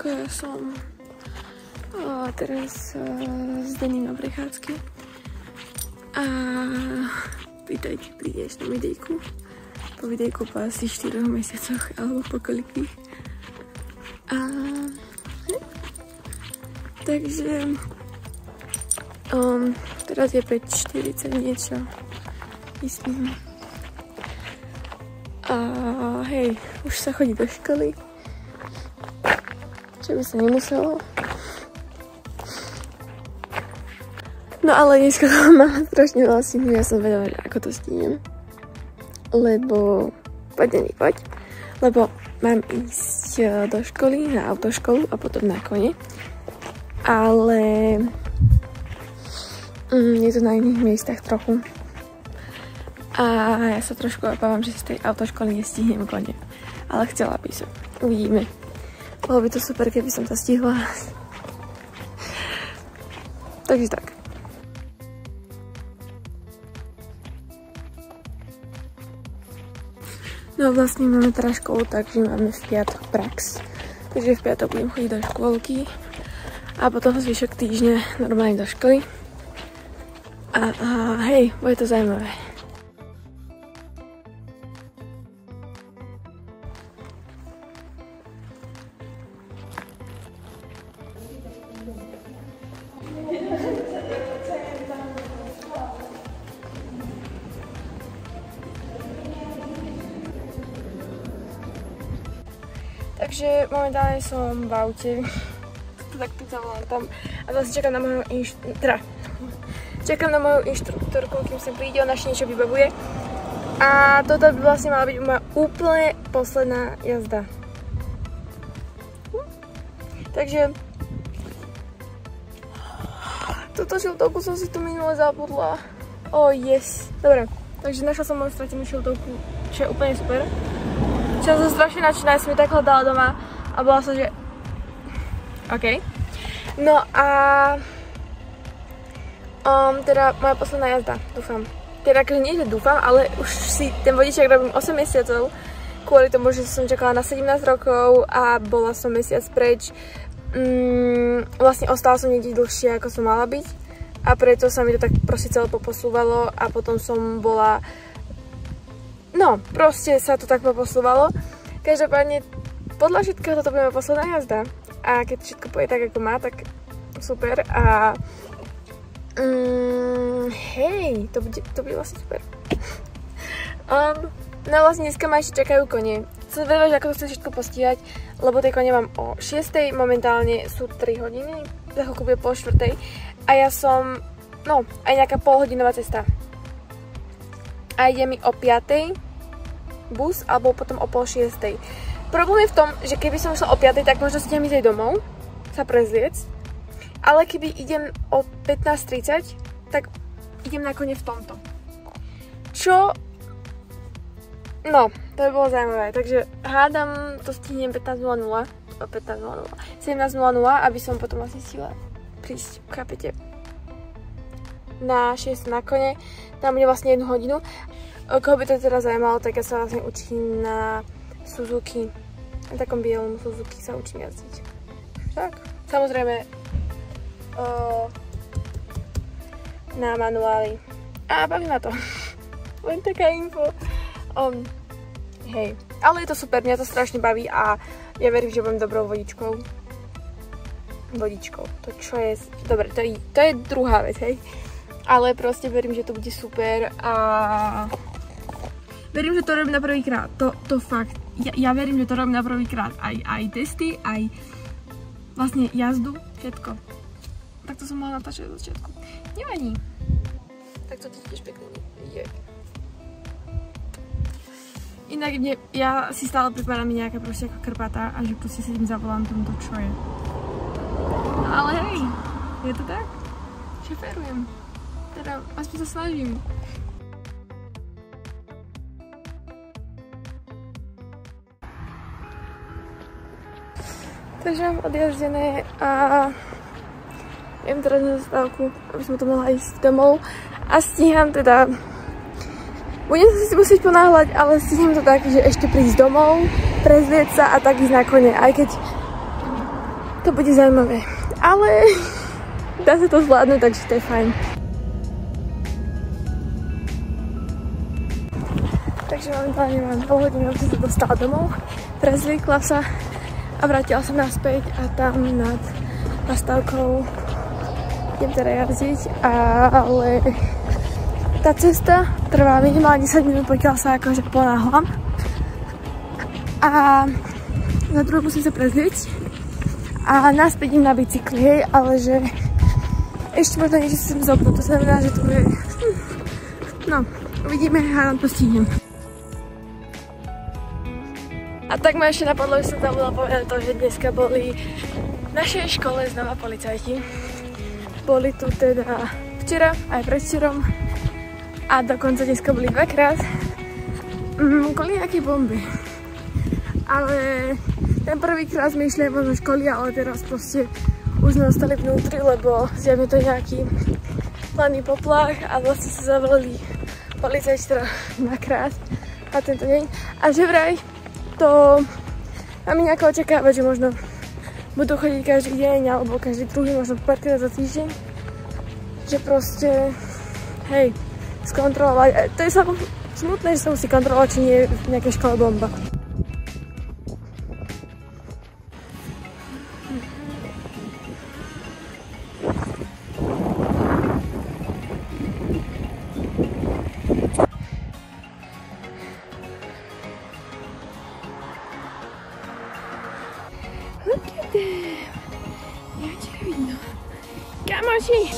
čauko, ja som teraz s Dením na prechádzke a vítajte pri dnešnom videjku. Po videjku po asi 4 mesiacoch alebo po koľkých. Takže teraz je 5:40 niečo, myslím. A hej, už sa chodí do školy, čo by sa nemuselo. No ale dneska mám strašne veľa stínu, ja som vedela, že ako to stínem. Lebo, poď, lebo mám ísť do školy, na autoškolu a potom na kone. Ale je to na iných miestach trochu. A ja sa trošku obávam, že z tej autoškoly nestihnem kone. Ale chcela by som. Uvidíme. Bolo by to super, keby som to stihla. Takže tak. No vlastne máme teraz školu, takže máme v piatok prax. Takže v piatok budem chodiť do škôlky. A potom zvyšok týždňa normálne do školy. A hej, bude to zaujímavé. Takže momentálne som v aute, tak tu zavolám tam a vlastne čakám na moju inštruktorku, kým sem príde, ona ešte niečo vybavuje. A toto by vlastne mala byť moja úplne posledná jazda. Takže túto šiltovku som si tu minule zabudla. Yes. Dobre, takže našla som moju stratenú šiltovku, čo je úplne super. Čo som strašne nadšená, som ju tak hľadala doma a bola som, že OK. No a teda moja posledná jazda, dúfam. Teda akože nie, že dúfam, ale už si ten vodičák robím 8 mesiacov kvôli tomu, že som čakala na 17 rokov a bola som mesiac preč. Vlastne ostala som niekde dlhšie, ako som mala byť a preto sa mi to tak proste celé poposúvalo a potom som bola... No, proste sa to tak poposúvalo. Každopádne, podľa všetkého toto bude moja posledná jazda. A keď všetko pôjde tak, ako má, tak super. A hej, to bude vlastne super. No vlastne dneska ma ešte čakajú kone. Som vedela, že ako to chcem všetko postíhať, lebo tie kone mám o 6:00, momentálne sú 3 hodiny, za chvíľku bude 3:30. A ja som, no, aj nejaká polhodinová cesta. A ide mi o 5:00 bus, alebo potom o 5:30. Problém je v tom, že keby som išla o 5:00, tak možno si idem ísť aj domov, sa prezliec. Ale keby idem o 15:30, tak idem na kone v tomto. Čo? No, to by bolo zaujímavé. Takže hádam, to stihnem 17:00, aby som potom vlastne stihla prísť, chápete? Na 6:00 na kone, tam bude vlastne 1 hodinu. Koho by to teda zaujímalo, tak ja sa vlastne učím na Suzuki. Na takom bielom Suzuki sa učím jazdiť. Tak, samozrejme na manuáli. A baví ma to. Len taká info. Hej, ale je to super, mňa to strašne baví a ja verím, že budem dobrou vodičkou. To čo je... Dobre, to je druhá vec, hej. Ale proste verím, že to bude super a... Verím, že to robím na prvýkrát. To fakt. Ja verím, že to robím na prvýkrát. Aj testy, aj vlastne jazdu, všetko. Tak to som mala natáčať od začiatku. Nevadí. Tak to tiež pekne je. Inak ja si stále pripadám nejaká proste ako krpatá a že proste si tým zavolám tomto, čo je. Ale hej, je to tak? Šeferujem. Teda aspoň sa snažím. Takže mám odjazdené a idem teraz na zastávku, aby som to mohla ísť domov a stíham teda, budem sa si musieť ponáhľať, ale stíham to tak, že ešte prísť domov, prezlieť sa a tak ísť na kone, aj keď to bude zaujímavé. Ale dá sa to zvládnuť, takže to je fajn. Takže momentálne mám 2 hodiny, aby som sa dostala domov. Prezvykla sa a vrátila som naspäť a tam nad zastávkou idem teda jazdiť, ale tá cesta trvá minimálne 10 minút, pokiaľ sa akože ponáhľam. A za druhou musím sa prezlieť a naspäť idem na bicykli, hej, ale že ešte možno niečo chcem zopnúť, to znamená, že to je... No, uvidíme, hádam to stihnem. A tak ma ešte napadlo, že som tam bola povedať to, že dneska boli v našej škole znova policajti. Boli tu teda včera, aj predvčerom a dokonca dneska boli 2-krát kvôli nejakej bomby. Ale ten prvýkrát sme išli možno školy, ale teraz proste už sme ostali vnútri, lebo zjavne to je nejaký planý poplach a vlastne sa zavolali policajti teda 2-krát a tento deň. A že vraj to máme nejako očakávať, že možno budú chodiť každý deň alebo každý druhý, možno párkrát za týždeň. Že proste, hej, skontrolovať. To je smutné, že sa musí kontrolovať, či nie je v nejakej škole bomba. Look at them! Ja cię widno. Kamosi!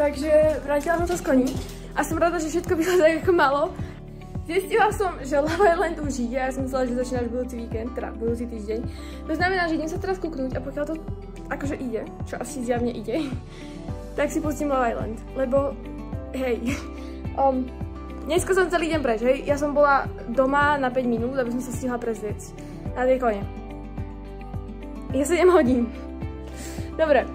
Takže vrátila som sa z koní a som rada, že všetko vyšlo tak ako malo. Zistila som, že Love Island už ide, ja som myslela, že začína až budúci víkend, teda budúci týždeň. To znamená, že idem sa teraz kúknúť a pokiaľ to akože ide, čo asi zjavne ide, tak si pustím Love Island, lebo hej, dneska som celý deň preč, hej, ja som bola doma na 5 minút, aby som sa stihla prezrieť na tie kone. Je 7 hodín. Dobre.